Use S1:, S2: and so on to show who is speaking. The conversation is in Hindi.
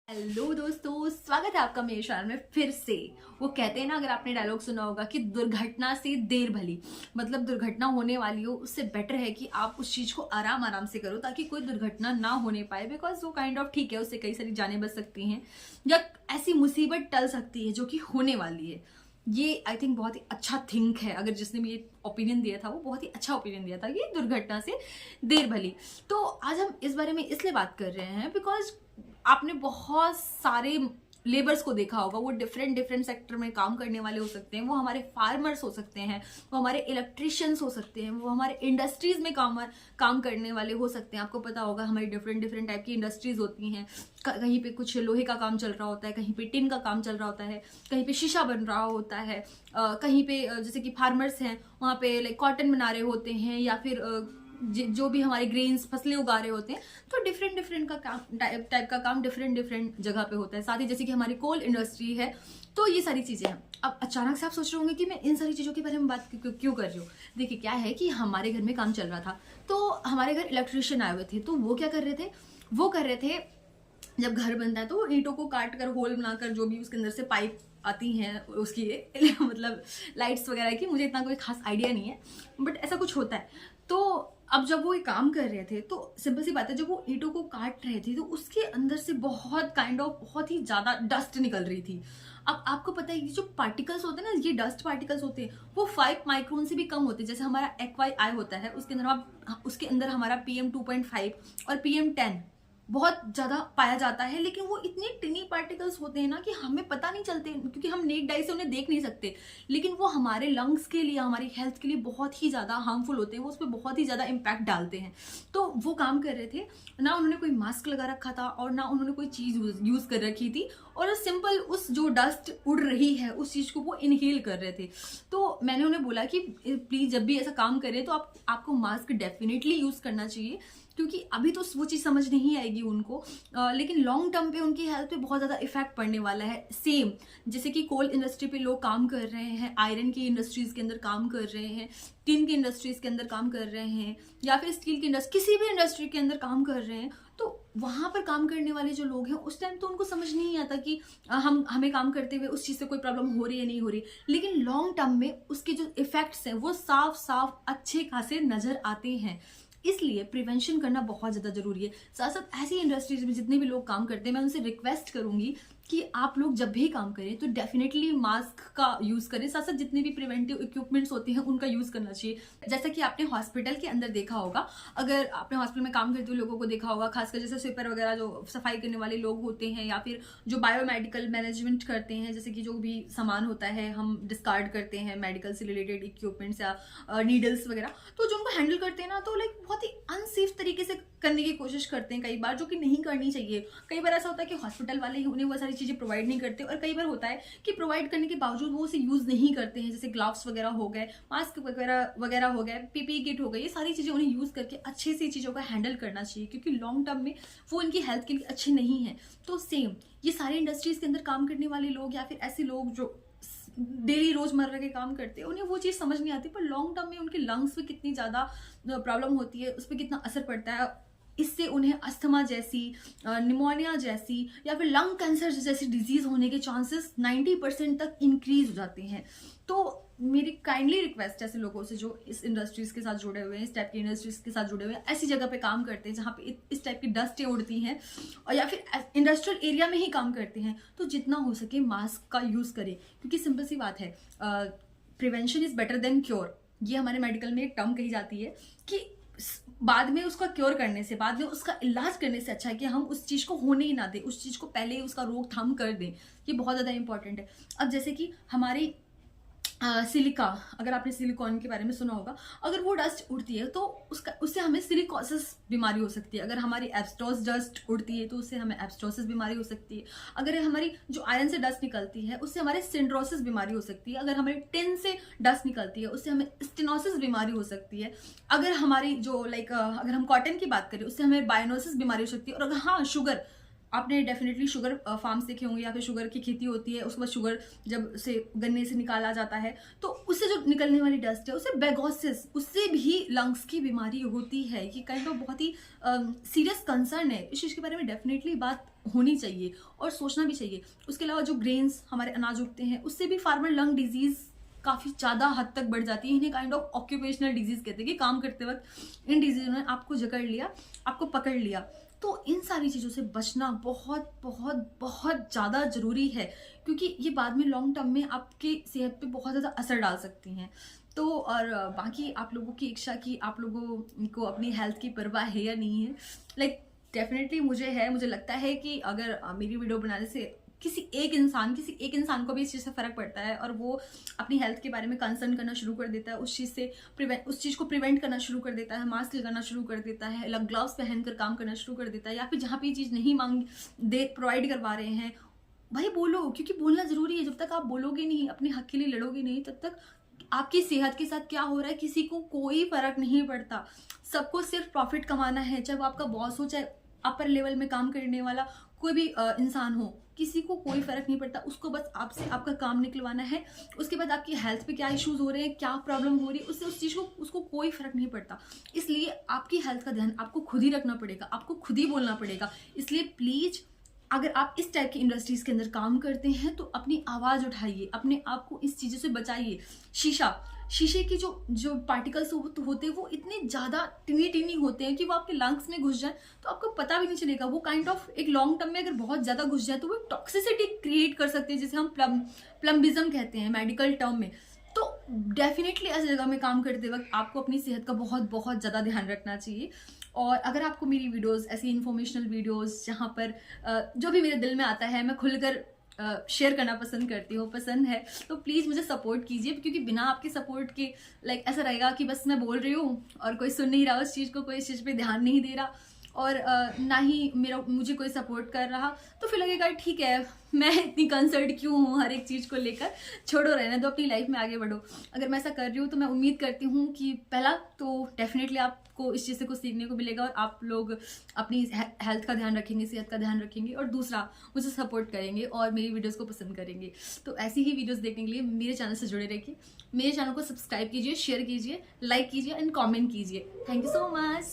S1: हेलो दोस्तों, स्वागत है आपका मेरे चैनल में फिर से। वो कहते हैं ना, अगर आपने डायलॉग सुना होगा कि दुर्घटना से देर भली, मतलब दुर्घटना होने वाली हो उससे बेटर है कि आप उस चीज को आराम आराम से करो ताकि कोई दुर्घटना ना होने पाए। बिकॉज वो काइंड ऑफ ठीक है, उससे कई सारी जानें बच सकती हैं या ऐसी मुसीबत टल सकती है जो कि होने वाली है। ये आई थिंक बहुत ही अच्छा थिंक है। अगर जिसने भी ये ओपिनियन दिया था वो बहुत ही अच्छा ओपिनियन दिया था, ये दुर्घटना से देर भली। तो आज हम इस बारे में इसलिए बात कर रहे हैं बिकॉज आपने बहुत सारे लेबर्स को देखा होगा। वो डिफरेंट डिफरेंट सेक्टर में काम करने वाले हो सकते हैं, वो हमारे फार्मर्स हो सकते हैं, वो हमारे इलेक्ट्रिशियंस हो सकते हैं, वो हमारे इंडस्ट्रीज में काम करने वाले हो सकते हैं। आपको पता होगा हमारी डिफरेंट डिफरेंट टाइप की इंडस्ट्रीज होती हैं। कहीं पे कुछ लोहे का काम चल रहा होता है, कहीं पे टिन का काम चल रहा होता है, कहीं पे शीशा बन रहा होता है, कहीं पे जैसे कि फार्मर्स हैं वहाँ पे लाइक कॉटन बना रहे होते हैं, या फिर जो भी हमारे ग्रेन्स फसलें उगा रहे होते हैं। तो डिफरेंट डिफरेंट का काम, टाइप का काम डिफरेंट डिफरेंट जगह पे होता है। साथ ही जैसे कि हमारी कोल इंडस्ट्री है, तो ये सारी चीजें हैं। अब अचानक से आप सोच रहे होंगे कि मैं इन सारी चीजों के बारे में बात क्यों कर रही हूँ। देखिए क्या है कि हमारे घर में काम चल रहा था, तो हमारे घर इलेक्ट्रिशियन आए हुए थे। तो वो क्या कर रहे थे, वो कर रहे थे जब घर बनता है तो ईंटों को काट कर होल बनाकर जो भी उसके अंदर से पाइप आती हैं उसकी मतलब लाइट्स वगैरह की, मुझे इतना कोई खास आइडिया नहीं है बट ऐसा कुछ होता है। तो अब जब वो ये काम कर रहे थे तो सिंपल सी बात है, जब वो ईंटों को काट रहे थे तो उसके अंदर से बहुत ही ज्यादा डस्ट निकल रही थी। अब आपको पता है ये जो पार्टिकल्स होते हैं ना, ये डस्ट पार्टिकल्स होते हैं, वो 5 माइक्रोन से भी कम होते हैं। जैसे हमारा एक्वाई होता है उसके अंदर हमारा PM2.5 और PM10 बहुत ज्यादा पाया जाता है, लेकिन वो इतने टिनी पार्टिकल्स होते हैं ना कि हमें पता नहीं चलते क्योंकि हम नेक डाई से उन्हें देख नहीं सकते। लेकिन वो हमारे लंग्स के लिए, हमारी हेल्थ के लिए बहुत ही ज्यादा हार्मफुल होते हैं, वो उस पर बहुत ही ज्यादा इम्पैक्ट डालते हैं। तो वो काम कर रहे थे ना, उन्होंने कोई मास्क लगा रखा था और ना उन्होंने कोई चीज यूज कर रखी थी, और सिंपल उस जो डस्ट उड़ रही है उस चीज को वो इनहेल कर रहे थे। तो मैंने उन्हें बोला कि प्लीज जब भी ऐसा काम करें तो आपको मास्क डेफिनेटली यूज करना चाहिए, क्योंकि अभी तो वो चीज समझ नहीं आएगी उनको, लेकिन लॉन्ग टर्म पे उनकी हेल्थ पे बहुत ज्यादा इफेक्ट पड़ने वाला है। सेम जैसे कि कोल इंडस्ट्री पे लोग काम कर रहे हैं, आयरन की इंडस्ट्रीज के अंदर काम कर रहे हैं, टिन की इंडस्ट्रीज के अंदर काम कर रहे हैं, या फिर स्टील की इंडस्ट्री, किसी भी इंडस्ट्री के अंदर काम कर रहे हैं। तो वहां पर काम करने वाले जो लोग हैं उस टाइम तो उनको समझ नहीं आता कि हमें काम करते हुए उस चीज से कोई प्रॉब्लम हो रही है नहीं हो रही, लेकिन लॉन्ग टर्म में उसके जो इफेक्ट्स हैं वो साफ साफ अच्छे खासे नजर आते हैं। इसलिए प्रिवेंशन करना बहुत ज्यादा जरूरी है। साथ साथ ऐसी इंडस्ट्रीज में जितने भी लोग काम करते हैं, मैं उनसे रिक्वेस्ट करूंगी कि आप लोग जब भी काम करें तो डेफिनेटली मास्क का यूज करें। साथ साथ जितने भी प्रिवेंटिव इक्विपमेंट्स होते हैं उनका यूज करना चाहिए। जैसा कि आपने हॉस्पिटल के अंदर देखा होगा, अगर आपने हॉस्पिटल में काम करते हुए लोगों को देखा होगा, खासकर जैसे स्वीपर वगैरह जो सफाई करने वाले लोग होते हैं, या फिर जो बायोमेडिकल मैनेजमेंट करते हैं, जैसे कि जो भी सामान होता है हम डिस्कार्ड करते हैं, मेडिकल से रिलेटेड इक्विपमेंट्स या नीडल्स वगैरह, तो जो उनको हैंडल करते हैं ना, तो लाइक बहुत ही अनसेफ तरीके से करने की कोशिश करते हैं कई बार, जो कि नहीं करनी चाहिए। कई बार ऐसा होता है कि हॉस्पिटल वाले ही उन्हें वो सारी चीजें प्रोवाइड नहीं करते, और कई बार होता है कि प्रोवाइड करने के बावजूद वो उसे यूज नहीं करते हैं। जैसे ग्लव्स वगैरह हो गए, मास्क वगैरह हो गए, पीपीई किट हो गई, ये सारी चीजें उन्हें यूज करके अच्छे से चीजों का हैंडल करना चाहिए, क्योंकि लॉन्ग टर्म में वो इनकी हेल्थ के लिए अच्छी नहीं है। तो सेम ये सारे इंडस्ट्रीज के अंदर काम करने वाले लोग या फिर ऐसे लोग जो डेली रोजमर्रा के काम करते हैं, उन्हें वो चीज समझ नहीं आती, पर लॉन्ग टर्म में उनके लंग्स पे कितनी ज्यादा प्रॉब्लम होती है, उस पर कितना असर पड़ता है। इससे उन्हें अस्थमा जैसी, निमोनिया जैसी या फिर लंग कैंसर जैसी डिजीज होने के चांसेस 90% तक इंक्रीज हो जाते हैं। तो मेरी काइंडली रिक्वेस्ट है ऐसे लोगों से जो इस इंडस्ट्रीज के साथ जुड़े हुए हैं, इस टाइप की इंडस्ट्रीज के साथ जुड़े हुए हैं, ऐसी जगह पे काम करते हैं जहाँ पे इस टाइप की डस्टें उड़ती हैं, और या फिर इंडस्ट्रियल एरिया में ही काम करते हैं, तो जितना हो सके मास्क का यूज करें। क्योंकि सिंपल सी बात है, prevention is better than cure. ये हमारे मेडिकल में एक टर्म कही जाती है कि बाद में उसका क्योर करने से, बाद में उसका इलाज करने से अच्छा है कि हम उस चीज को होने ही ना दें, उस चीज को पहले ही उसका रोकथाम कर दें। ये बहुत ज्यादा इंपॉर्टेंट है। अब जैसे कि हमारी सिलिका, अगर आपने सिलिकॉन के बारे में सुना होगा, अगर वो डस्ट उड़ती है तो उससे हमें सिलिकोसिस बीमारी हो सकती है। अगर हमारी एब्स्टॉस डस्ट उड़ती है तो उससे हमें एब्स्टॉसिस बीमारी हो सकती है। अगर हमारी जो आयरन से डस्ट निकलती है उससे हमारे सिंड्रोसिस बीमारी हो सकती है। अगर हमारी टिन से डस्ट निकलती है उससे हमें स्टेनोसिस बीमारी हो सकती है। अगर हमारी जो अगर हम कॉटन की बात करें उससे हमें बायोनोसिस बीमारी हो सकती है। और अगर हाँ शुगर, आपने डेफिनेटली शुगर फार्म्स देखे होंगे या फिर शुगर की खेती होती है, उसके बाद शुगर जब से गन्ने से निकाला जाता है तो उससे जो निकलने वाली डस्ट है उससे बेगोसिस, उससे भी लंग्स की बीमारी होती है। ये काइंड ऑफ बहुत ही सीरियस कंसर्न है। इस चीज के बारे में डेफिनेटली बात होनी चाहिए और सोचना भी चाहिए। उसके अलावा जो ग्रेन्स हमारे अनाज उगते हैं उससे भी फार्मर लंग डिजीज़ काफ़ी ज़्यादा हद तक बढ़ जाती है। इन्हें काइंड ऑफ ऑक्यूपेशनल डिजीज़ कहते हैं कि काम करते वक्त इन डिजीज़ ने आपको जकड़ लिया, आपको पकड़ लिया। तो इन सारी चीज़ों से बचना बहुत बहुत बहुत ज़्यादा ज़रूरी है, क्योंकि ये बाद में लॉन्ग टर्म में आपकी सेहत पे बहुत ज़्यादा असर डाल सकती हैं। तो और बाकी आप लोगों की इच्छा कि आप लोगों को अपनी हेल्थ की परवाह है या नहीं है, लाइक डेफिनेटली मुझे है। मुझे लगता है कि अगर मेरी वीडियो बनाने से किसी एक इंसान को भी इस चीज़ से फ़र्क पड़ता है और वो अपनी हेल्थ के बारे में कंसर्न करना शुरू कर देता है, उस चीज़ को प्रिवेंट करना शुरू कर देता है, मास्क लगाना शुरू कर देता है, ग्लव्स पहनकर काम करना शुरू कर देता है, या फिर जहाँ पे ये चीज़ नहीं प्रोवाइड करवा रहे हैं, भाई बोलो, क्योंकि बोलना ज़रूरी है। जब तक आप बोलोगे नहीं, अपने हक के लिए लड़ोगे नहीं, तब तक आपकी सेहत के साथ क्या हो रहा है किसी को कोई फ़र्क नहीं पड़ता। सबको सिर्फ प्रॉफिट कमाना है, चाहे वो आपका बॉस हो, चाहे अपर लेवल में काम करने वाला कोई भी इंसान हो, किसी को कोई फर्क नहीं पड़ता। उसको बस आपसे आपका काम निकलवाना है। उसके बाद आपकी हेल्थ पे क्या इश्यूज हो रहे हैं, क्या प्रॉब्लम हो रही है, उससे उस चीज़ को उसको कोई फर्क नहीं पड़ता। इसलिए आपकी हेल्थ का ध्यान आपको खुद ही रखना पड़ेगा, आपको खुद ही बोलना पड़ेगा। इसलिए प्लीज़, अगर आप इस टाइप की इंडस्ट्रीज़ के अंदर काम करते हैं तो अपनी आवाज़ उठाइए, अपने आप को इस चीज़ों से बचाइए। शीशे की जो पार्टिकल्स होते हैं वो इतने ज़्यादा टिनी होते हैं कि वो आपके लंग्स में घुस जाए तो आपको पता भी नहीं चलेगा। वो काइंड ऑफ एक लॉन्ग टर्म में अगर बहुत ज़्यादा घुस जाए तो वो टॉक्सिसिटी क्रिएट कर सकते हैं, जिसे हम प्लम्बिज्म कहते हैं मेडिकल टर्म में। तो डेफिनेटली ऐसी जगह में काम करते वक्त आपको अपनी सेहत का बहुत बहुत ज़्यादा ध्यान रखना चाहिए। और अगर आपको मेरी वीडियोस, ऐसी इन्फॉर्मेशनल वीडियोस जहाँ पर जो भी मेरे दिल में आता है मैं खुलकर शेयर करना पसंद है, तो प्लीज़ मुझे सपोर्ट कीजिए, क्योंकि बिना आपके सपोर्ट के लाइक ऐसा रहेगा कि बस मैं बोल रही हूँ और कोई सुन नहीं रहा उस चीज़ को, कोई इस चीज़ पे ध्यान नहीं दे रहा और ना ही मुझे कोई सपोर्ट कर रहा, तो फिर लगेगा ठीक है मैं इतनी कंसर्न क्यों हूँ हर एक चीज़ को लेकर, छोड़ो, रहने दो, अपनी लाइफ में आगे बढ़ो। अगर मैं ऐसा कर रही हूँ तो मैं उम्मीद करती हूँ कि पहला तो डेफिनेटली आपको इस चीज़ से कुछ सीखने को मिलेगा और आप लोग अपनी हेल्थ का ध्यान रखेंगे, सेहत का ध्यान रखेंगे, और दूसरा मुझे सपोर्ट करेंगे और मेरी वीडियोस को पसंद करेंगे। तो ऐसी ही वीडियोस देखने के लिए मेरे चैनल से जुड़े रहिए, मेरे चैनल को सब्सक्राइब कीजिए, शेयर कीजिए, लाइक कीजिए एंड कॉमेंट कीजिए। Thank you so much.